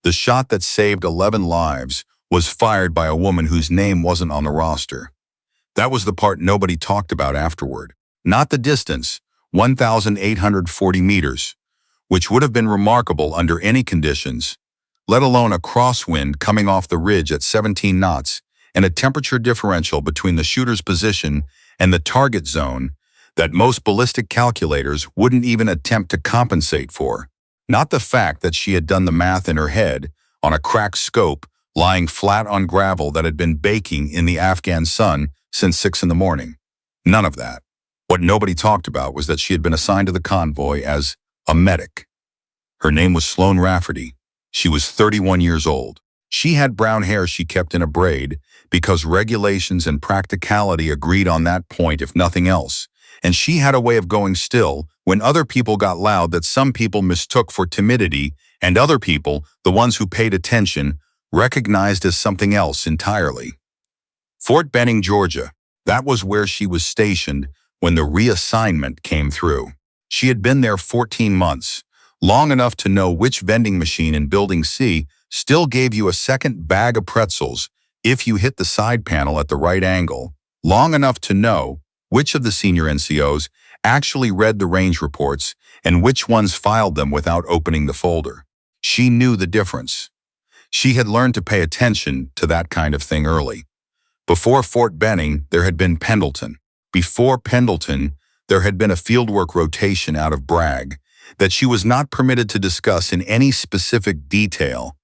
The shot that saved 11 lives was fired by a woman whose name wasn't on the roster. That was the part nobody talked about afterward. Not the distance, 1,840 meters, which would have been remarkable under any conditions, let alone a crosswind coming off the ridge at 17 knots and a temperature differential between the shooter's position and the target zone that most ballistic calculators wouldn't even attempt to compensate for. Not the fact that she had done the math in her head on a cracked scope lying flat on gravel that had been baking in the Afghan sun since 6 in the morning. None of that. What nobody talked about was that she had been assigned to the convoy as a medic. Her name was Sloane Rafferty. She was 31 years old. She had brown hair she kept in a braid because regulations and practicality agreed on that point if nothing else. And she had a way of going still when other people got loud that some people mistook for timidity and other people, the ones who paid attention, recognized as something else entirely. Fort Benning, Georgia. That was where she was stationed when the reassignment came through. She had been there 14 months, long enough to know which vending machine in Building C still gave you a second bag of pretzels if you hit the side panel at the right angle, long enough to know which of the senior NCOs actually read the range reports and which ones filed them without opening the folder. She knew the difference. She had learned to pay attention to that kind of thing early. Before Fort Benning, there had been Pendleton. Before Pendleton, there had been a fieldwork rotation out of Bragg that she was not permitted to discuss in any specific detail.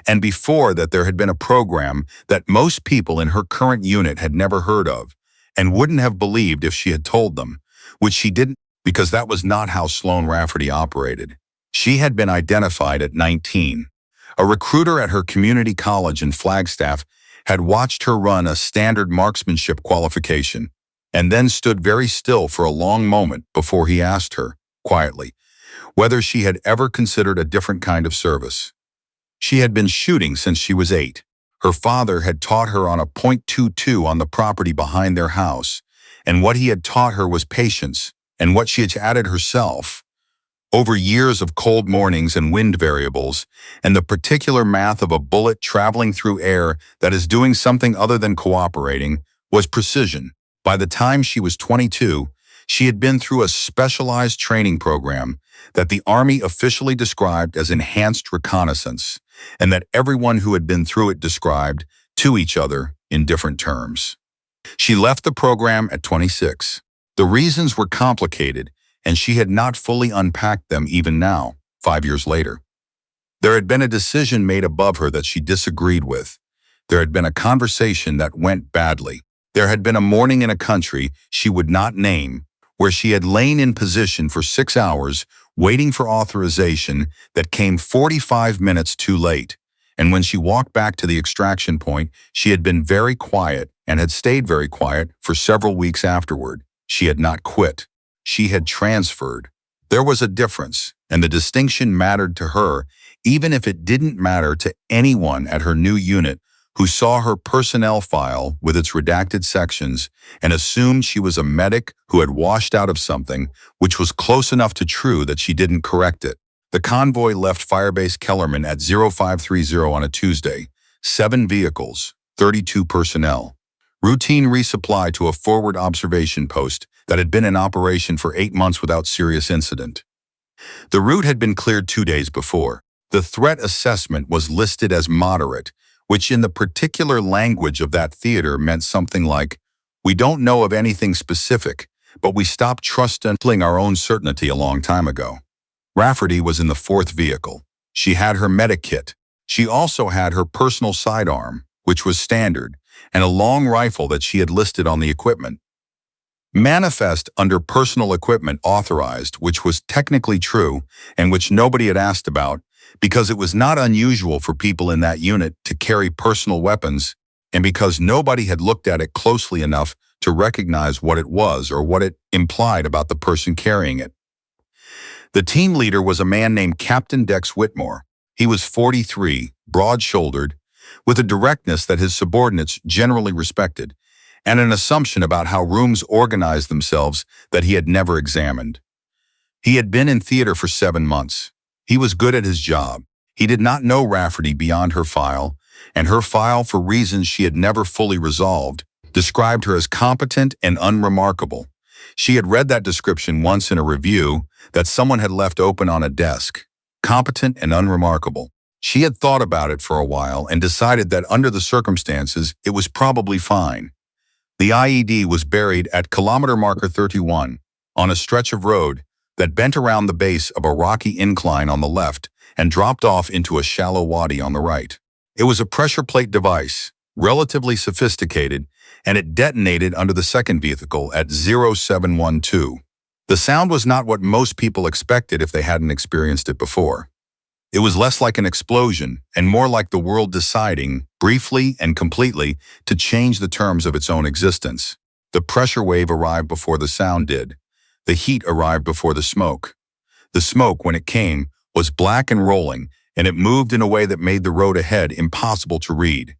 And before that, there had been a program that most people in her current unit had never heard of and wouldn't have believed if she had told them, which she didn't because that was not how Sloane Rafferty operated. She had been identified at 19. A recruiter at her community college in Flagstaff had watched her run a standard marksmanship qualification and then stood very still for a long moment before he asked her, quietly, whether she had ever considered a different kind of service. She had been shooting since she was 8. Her father had taught her on a .22 on the property behind their house, and what he had taught her was patience, and what she had added herself, over years of cold mornings and wind variables, and the particular math of a bullet traveling through air that is doing something other than cooperating, was precision. By the time she was 22, she had been through a specialized training program that the Army officially described as enhanced reconnaissance, and that everyone who had been through it described to each other in different terms. She left the program at 26. The reasons were complicated, and she had not fully unpacked them even now, 5 years later. There had been a decision made above her that she disagreed with. There had been a conversation that went badly. There had been a morning in a country she would not name where she had lain in position for 6 hours waiting for authorization that came 45 minutes too late. And when she walked back to the extraction point, she had been very quiet and had stayed very quiet for several weeks afterward. She had not quit. She had transferred. There was a difference, and the distinction mattered to her, even if it didn't matter to anyone at her new unit who saw her personnel file with its redacted sections and assumed she was a medic who had washed out of something which was close enough to true that she didn't correct it. The convoy left Firebase Kellerman at 0530 on a Tuesday, 7 vehicles, 32 personnel. Routine resupply to a forward observation post that had been in operation for 8 months without serious incident. The route had been cleared 2 days before. The threat assessment was listed as moderate, which in the particular language of that theater meant something like, "We don't know of anything specific, but we stopped trusting our own certainty a long time ago." Rafferty was in the 4th vehicle. She had her medic kit. She also had her personal sidearm, which was standard, and a long rifle that she had listed on the equipment. Manifest under personal equipment authorized, which was technically true and which nobody had asked about, because it was not unusual for people in that unit to carry personal weapons, and because nobody had looked at it closely enough to recognize what it was or what it implied about the person carrying it. The team leader was a man named Captain Whitmore. He was 43, broad-shouldered, with a directness that his subordinates generally respected, and an assumption about how rooms organized themselves that he had never examined. He had been in theater for 7 months. He was good at his job. He did not know Rafferty beyond her file, and her file, for reasons she had never fully resolved, described her as competent and unremarkable. She had read that description once in a review that someone had left open on a desk. Competent and unremarkable. She had thought about it for a while and decided that under the circumstances, it was probably fine. The IED was buried at kilometer marker 31 on a stretch of road that bent around the base of a rocky incline on the left and dropped off into a shallow wadi on the right. It was a pressure plate device, relatively sophisticated, and it detonated under the second vehicle at 0712. The sound was not what most people expected if they hadn't experienced it before. It was less like an explosion and more like the world deciding, briefly and completely, to change the terms of its own existence. The pressure wave arrived before the sound did. The heat arrived before the smoke. The smoke, when it came, was black and rolling, and it moved in a way that made the road ahead impossible to read.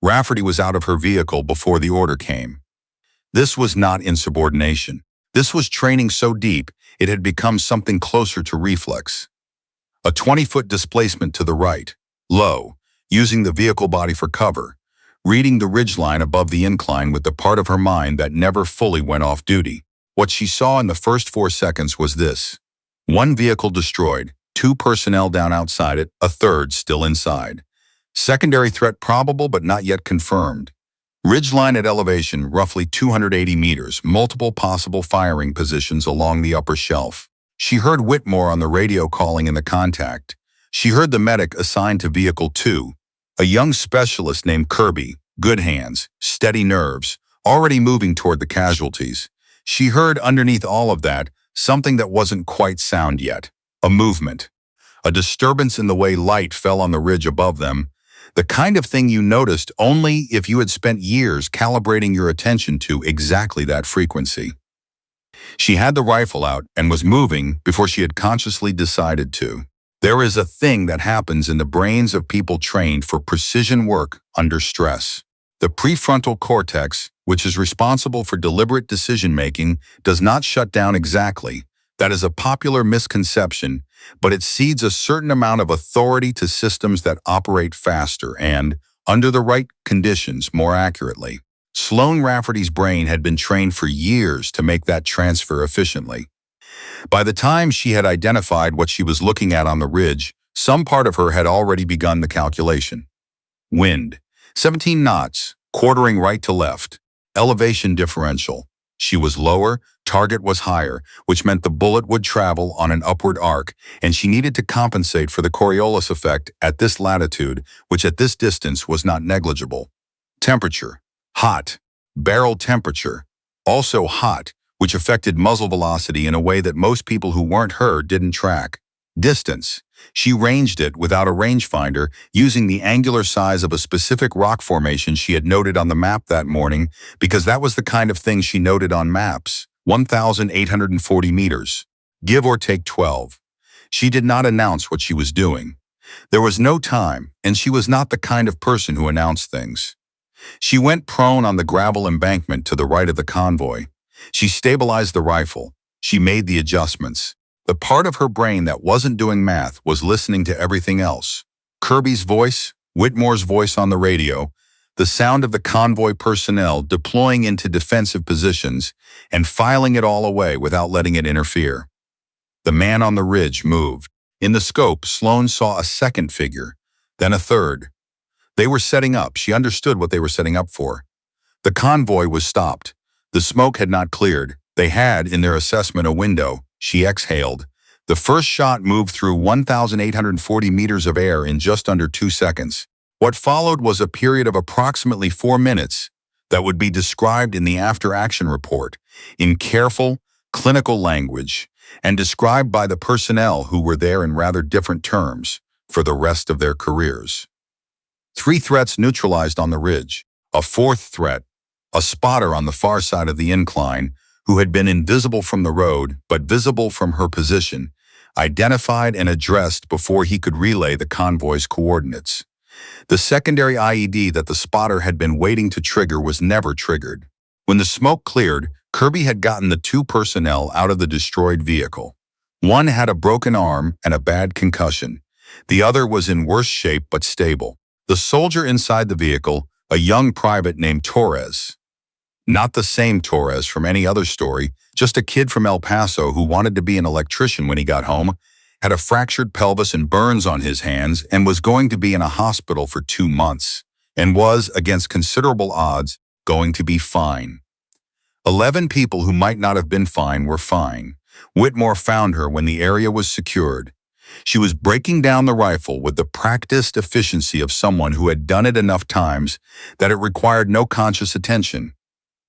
Rafferty was out of her vehicle before the order came. This was not insubordination. This was training so deep it had become something closer to reflex. A 20-foot displacement to the right, low, using the vehicle body for cover, reading the ridgeline above the incline with the part of her mind that never fully went off duty. What she saw in the first 4 seconds was this. 1 vehicle destroyed, 2 personnel down outside it, a third still inside. Secondary threat probable but not yet confirmed. Ridgeline at elevation roughly 280 meters, multiple possible firing positions along the upper shelf. She heard Whitmore on the radio calling in the contact. She heard the medic assigned to Vehicle 2, a young specialist named Kirby, good hands, steady nerves, already moving toward the casualties. She heard underneath all of that something that wasn't quite sound yet, a movement, a disturbance in the way light fell on the ridge above them, the kind of thing you noticed only if you had spent years calibrating your attention to exactly that frequency. She had the rifle out and was moving before she had consciously decided to. There is a thing that happens in the brains of people trained for precision work under stress. The prefrontal cortex, which is responsible for deliberate decision-making, does not shut down exactly. That is a popular misconception, but it cedes a certain amount of authority to systems that operate faster and, under the right conditions, more accurately. Sloane Rafferty's brain had been trained for years to make that transfer efficiently. By the time she had identified what she was looking at on the ridge, some part of her had already begun the calculation. Wind, 17 knots, quartering right to left. Elevation differential. She was lower, target was higher, which meant the bullet would travel on an upward arc, and she needed to compensate for the Coriolis effect at this latitude, which at this distance was not negligible. Temperature. Hot. Barrel temperature. Also hot, which affected muzzle velocity in a way that most people who weren't her didn't track. Distance. She ranged it without a rangefinder, using the angular size of a specific rock formation she had noted on the map that morning, because that was the kind of thing she noted on maps. 1,840 meters. Give or take 12. She did not announce what she was doing. There was no time, and she was not the kind of person who announced things. She went prone on the gravel embankment to the right of the convoy. She stabilized the rifle. She made the adjustments. The part of her brain that wasn't doing math was listening to everything else. Kirby's voice, Whitmore's voice on the radio, the sound of the convoy personnel deploying into defensive positions and filing it all away without letting it interfere. The man on the ridge moved. In the scope, Sloane saw a second figure, then a third. They were setting up. She understood what they were setting up for. The convoy was stopped. The smoke had not cleared. They had, in their assessment, a window. She exhaled. The first shot moved through 1,840 meters of air in just under 2 seconds. What followed was a period of approximately 4 minutes that would be described in the after-action report in careful, clinical language and described by the personnel who were there in rather different terms for the rest of their careers. 3 threats neutralized on the ridge. A 4th threat, a spotter on the far side of the incline, who had been invisible from the road but visible from her position, identified and addressed before he could relay the convoy's coordinates. The secondary IED that the spotter had been waiting to trigger was never triggered. When the smoke cleared, Kirby had gotten the 2 personnel out of the destroyed vehicle. One had a broken arm and a bad concussion. The other was in worse shape but stable. The soldier inside the vehicle, a young private named Torres. Not the same Torres from any other story, just a kid from El Paso who wanted to be an electrician when he got home, had a fractured pelvis and burns on his hands, and was going to be in a hospital for 2 months, and was, against considerable odds, going to be fine. 11 people who might not have been fine were fine. Whitmore found her when the area was secured. She was breaking down the rifle with the practiced efficiency of someone who had done it enough times that it required no conscious attention.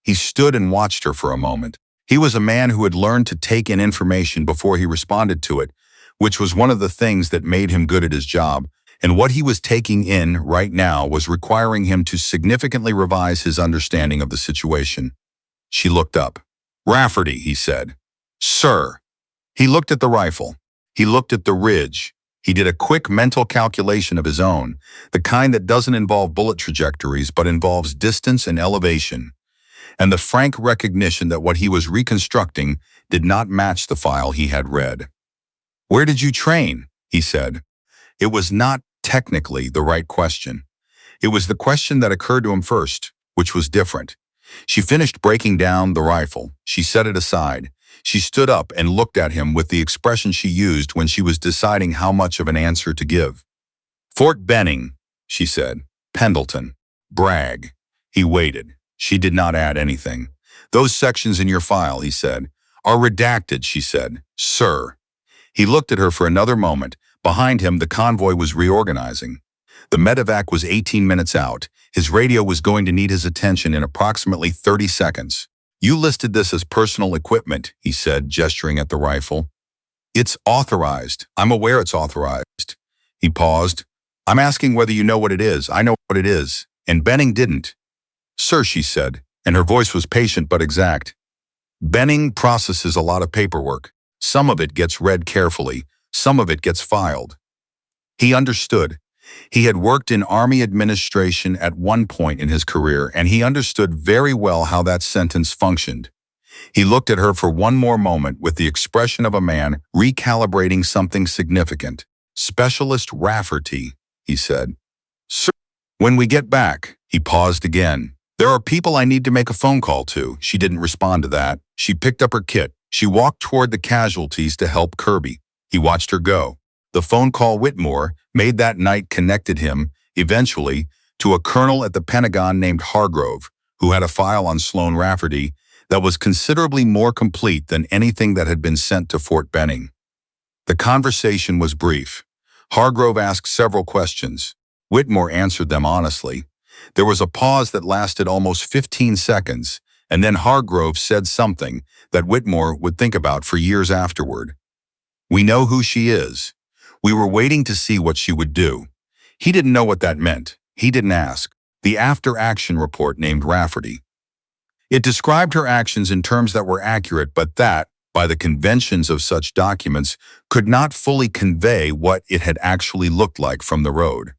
He stood and watched her for a moment. He was a man who had learned to take in information before he responded to it, which was one of the things that made him good at his job, and what he was taking in right now was requiring him to significantly revise his understanding of the situation. She looked up. "Rafferty," he said. "Sir." He looked at the rifle. He looked at the ridge. He did a quick mental calculation of his own, the kind that doesn't involve bullet trajectories but involves distance and elevation, and the frank recognition that what he was reconstructing did not match the file he had read. "Where did you train?" he said. It was not technically the right question. It was the question that occurred to him first, which was different. She finished breaking down the rifle. She set it aside. She stood up and looked at him with the expression she used when she was deciding how much of an answer to give. "Fort Benning," she said. "Pendleton. Bragg." He waited. She did not add anything. "Those sections in your file," he said, "are redacted," she said. "Sir." He looked at her for another moment. Behind him, the convoy was reorganizing. The medevac was 18 minutes out. His radio was going to need his attention in approximately 30 seconds. "You listed this as personal equipment," he said, gesturing at the rifle. "It's authorized. I'm aware it's authorized." He paused. "I'm asking whether you know what it is. I know what it is." And Benning didn't. "Sir," she said, and her voice was patient but exact. "Benning processes a lot of paperwork. Some of it gets read carefully. Some of it gets filed." He understood. He had worked in Army administration at one point in his career, and he understood very well how that sentence functioned. He looked at her for one more moment with the expression of a man recalibrating something significant. "Specialist Rafferty," he said. "Sir, when we get back," he paused again. "There are people I need to make a phone call to." She didn't respond to that. She picked up her kit. She walked toward the casualties to help Kirby. He watched her go. The phone call Whitmore made that night connected him, eventually, to a colonel at the Pentagon named Hargrove, who had a file on Sloan Rafferty that was considerably more complete than anything that had been sent to Fort Benning. The conversation was brief. Hargrove asked several questions. Whitmore answered them honestly. There was a pause that lasted almost 15 seconds, and then Hargrove said something that Whitmore would think about for years afterward. "We know who she is. We were waiting to see what she would do." He didn't know what that meant. He didn't ask. The after-action report named Rafferty. It described her actions in terms that were accurate, but that, by the conventions of such documents, could not fully convey what it had actually looked like from the road.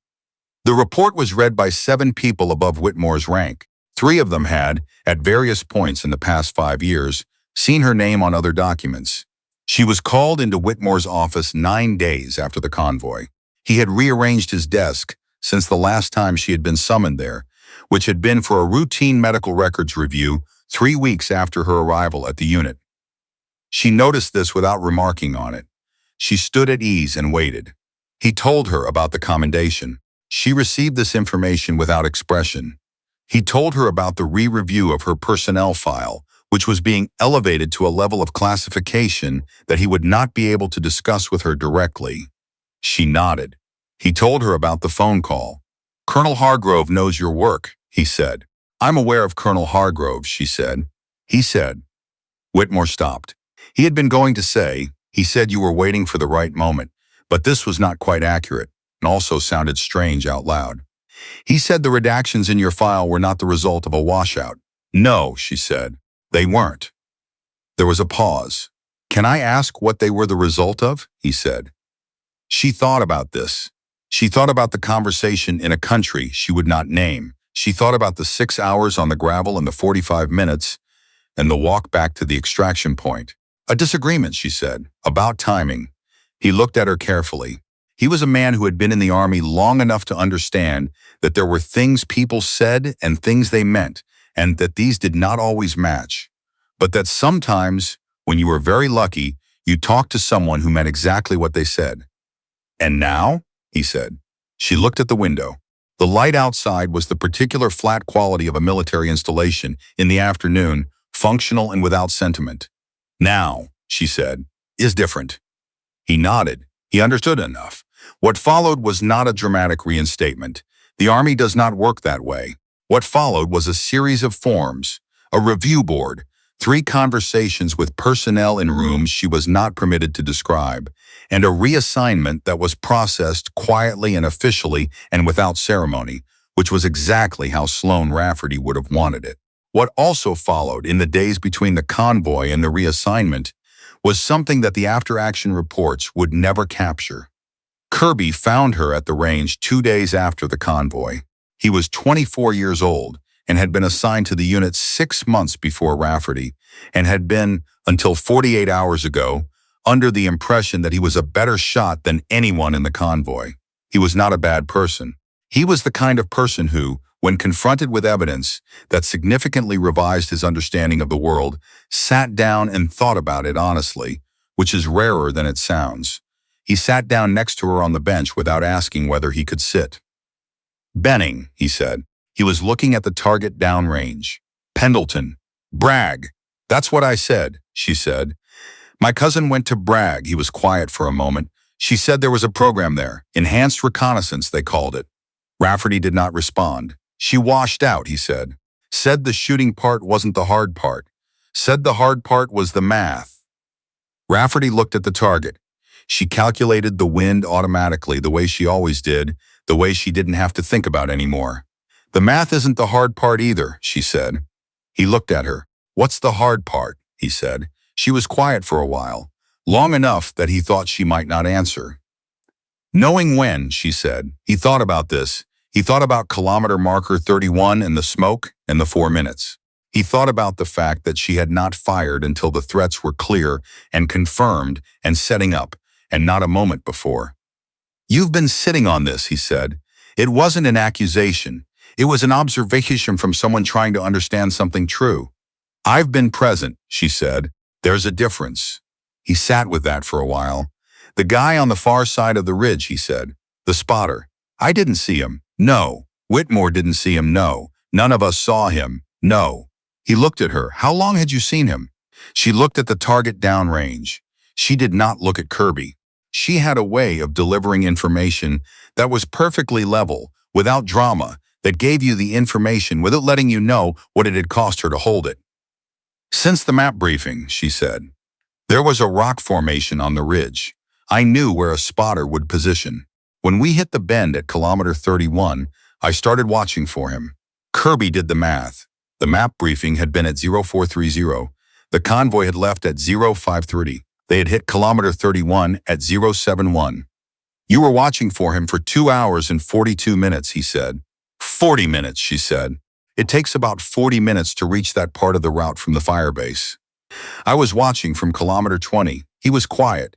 The report was read by 7 people above Whitmore's rank. 3 of them had, at various points in the past 5 years, seen her name on other documents. She was called into Whitmore's office 9 days after the convoy. He had rearranged his desk since the last time she had been summoned there, which had been for a routine medical records review 3 weeks after her arrival at the unit. She noticed this without remarking on it. She stood at ease and waited. He told her about the commendation. She received this information without expression. He told her about the re-review of her personnel file, which was being elevated to a level of classification that he would not be able to discuss with her directly. She nodded. He told her about the phone call. "Colonel Hargrove knows your work," he said. "I'm aware of Colonel Hargrove," she said. He said. Whitmore stopped. He had been going to say, "He said you were waiting for the right moment," but this was not quite accurate, and also sounded strange out loud. "He said the redactions in your file were not the result of a washout." "No," she said. "They weren't." There was a pause. "Can I ask what they were the result of?" he said. She thought about this. She thought about the conversation in a country she would not name. She thought about the 6 hours on the gravel and the 45 minutes, and the walk back to the extraction point. "A disagreement," she said, "about timing." He looked at her carefully. He was a man who had been in the army long enough to understand that there were things people said and things they meant, and that these did not always match. But that sometimes, when you were very lucky, you talked to someone who meant exactly what they said. "And now?" he said. She looked at the window. The light outside was the particular flat quality of a military installation in the afternoon, functional and without sentiment. "Now," she said, "is different." He nodded. He understood enough. What followed was not a dramatic reinstatement. The Army does not work that way. What followed was a series of forms, a review board, 3 conversations with personnel in rooms she was not permitted to describe, and a reassignment that was processed quietly and officially and without ceremony, which was exactly how Sloane Rafferty would have wanted it. What also followed in the days between the convoy and the reassignment was something that the after-action reports would never capture. Kirby found her at the range 2 days after the convoy. He was 24 years old and had been assigned to the unit 6 months before Rafferty, and had been, until 48 hours ago, under the impression that he was a better shot than anyone in the convoy. He was not a bad person. He was the kind of person who, when confronted with evidence that significantly revised his understanding of the world, sat down and thought about it honestly, which is rarer than it sounds. He sat down next to her on the bench without asking whether he could sit. "Benning," he said. He was looking at the target downrange. "Pendleton. Bragg. That's what I said," she said. "My cousin went to Bragg." He was quiet for a moment. "She said there was a program there. Enhanced reconnaissance, they called it." Rafferty did not respond. "She washed out," he said. "Said the shooting part wasn't the hard part. Said the hard part was the math." Rafferty looked at the target. She calculated the wind automatically, the way she always did, the way she didn't have to think about anymore. "The math isn't the hard part either," she said. He looked at her. "What's the hard part?" he said. She was quiet for a while, long enough that he thought she might not answer. "Knowing when," she said. He thought about this. He thought about kilometer marker 31 and the smoke and the 4 minutes. He thought about the fact that she had not fired until the threats were clear and confirmed and setting up, and not a moment before. "You've been sitting on this," he said. It wasn't an accusation. It was an observation from someone trying to understand something true. "I've been present," she said. "There's a difference." He sat with that for a while. "The guy on the far side of the ridge," he said. "The spotter. I didn't see him. No. Whitmore didn't see him. No. None of us saw him. No." He looked at her. "How long had you seen him?" She looked at the target downrange. She did not look at Kirby. She had a way of delivering information that was perfectly level, without drama, that gave you the information without letting you know what it had cost her to hold it. "Since the map briefing," she said. "There was a rock formation on the ridge. I knew where a spotter would position. When we hit the bend at kilometer 31, I started watching for him. Kirby did the math. The map briefing had been at 0430. The convoy had left at 0530. They had hit kilometer 31 at 071. You were watching for him for 2 hours and 42 minutes, he said. 40 minutes, she said. It takes about 40 minutes to reach that part of the route from the firebase. I was watching from kilometer 20. He was quiet.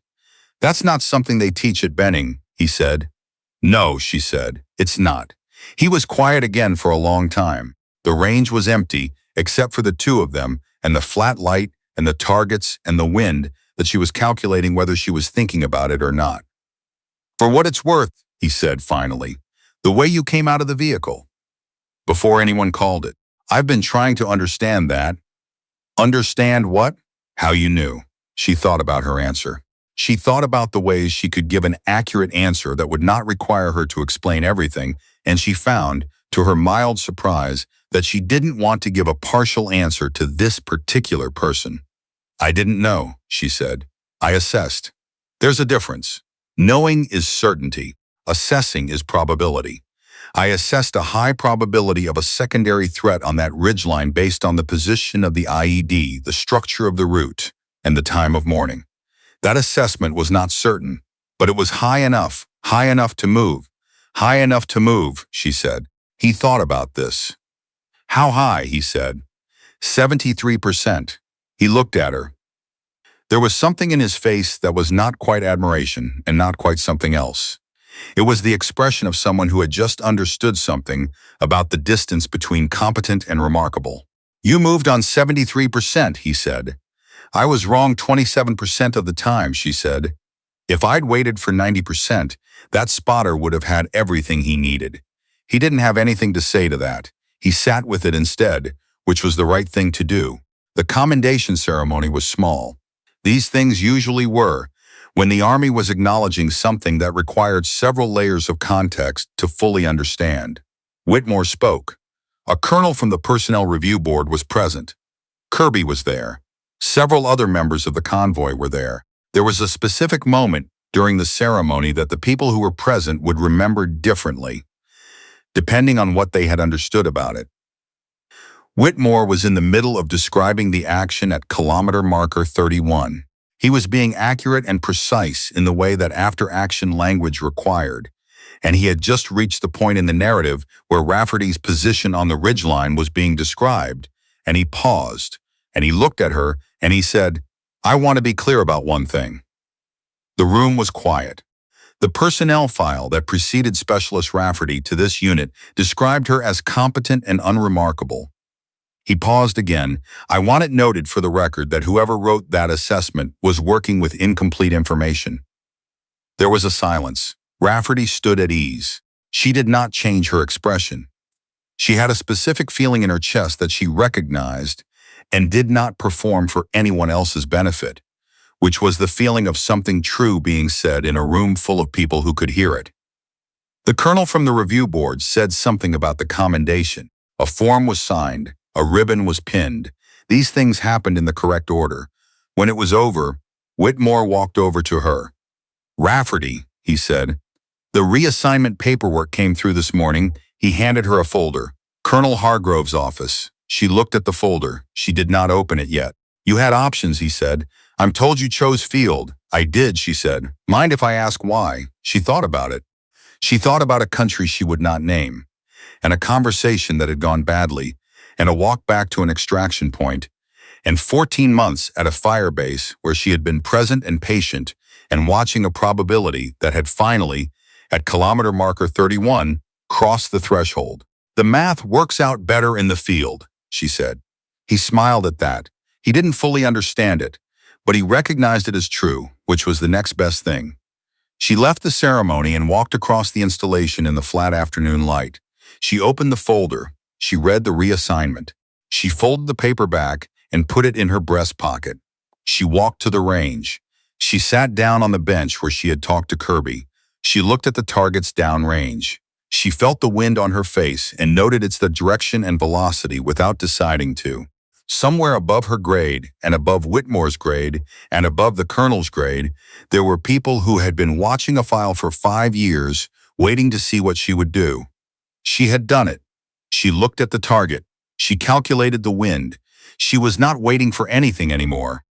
That's not something they teach at Benning, he said. No, she said, it's not. He was quiet again for a long time. The range was empty, except for the two of them, and the flat light, and the targets, and the wind, that she was calculating whether she was thinking about it or not. For what it's worth, he said finally, the way you came out of the vehicle. Before anyone called it. I've been trying to understand that. Understand what? How you knew. She thought about her answer. She thought about the ways she could give an accurate answer that would not require her to explain everything, and she found, to her mild surprise, that she didn't want to give a partial answer to this particular person. I didn't know, she said. I assessed. There's a difference. Knowing is certainty. Assessing is probability. I assessed a high probability of a secondary threat on that ridgeline based on the position of the IED, the structure of the route, and the time of morning. That assessment was not certain, but it was high enough to move. High enough to move, she said. He thought about this. How high, he said. 73%. He looked at her. There was something in his face that was not quite admiration and not quite something else. It was the expression of someone who had just understood something about the distance between competent and remarkable. "You moved on 73%, he said. "I was wrong 27% of the time," she said. "If I'd waited for 90%, that spotter would have had everything he needed." He didn't have anything to say to that. He sat with it instead, which was the right thing to do. The commendation ceremony was small. These things usually were, when the Army was acknowledging something that required several layers of context to fully understand. Whitmore spoke. A colonel from the Personnel Review Board was present. Kirby was there. Several other members of the convoy were there. There was a specific moment during the ceremony that the people who were present would remember differently, depending on what they had understood about it. Whitmore was in the middle of describing the action at kilometer marker 31. He was being accurate and precise in the way that after-action language required, and he had just reached the point in the narrative where Rafferty's position on the ridgeline was being described, and he paused, and he looked at her, and he said, "I want to be clear about one thing." The room was quiet. The personnel file that preceded Specialist Rafferty to this unit described her as competent and unremarkable. He paused again. "I want it noted for the record that whoever wrote that assessment was working with incomplete information." There was a silence. Rafferty stood at ease. She did not change her expression. She had a specific feeling in her chest that she recognized and did not perform for anyone else's benefit, which was the feeling of something true being said in a room full of people who could hear it. The colonel from the review board said something about the commendation. A form was signed. A ribbon was pinned. These things happened in the correct order. When it was over, Whitmore walked over to her. "Rafferty," he said, "the reassignment paperwork came through this morning." He handed her a folder. "Colonel Hargrove's office." She looked at the folder. She did not open it yet. "You had options," he said. "I'm told you chose field." "I did," she said. "Mind if I ask why?" She thought about it. She thought about a country she would not name, and a conversation that had gone badly, and a walk back to an extraction point, and 14 months at a fire base where she had been present and patient and watching a probability that had finally, at kilometer marker 31, crossed the threshold. "The math works out better in the field," she said. He smiled at that. He didn't fully understand it, but he recognized it as true, which was the next best thing. She left the ceremony and walked across the installation in the flat afternoon light. She opened the folder. She read the reassignment. She folded the paper back and put it in her breast pocket. She walked to the range. She sat down on the bench where she had talked to Kirby. She looked at the targets downrange. She felt the wind on her face and noted its direction and velocity without deciding to. Somewhere above her grade, and above Whitmore's grade, and above the colonel's grade, there were people who had been watching a file for 5 years, waiting to see what she would do. She had done it. She looked at the target. She calculated the wind. She was not waiting for anything anymore.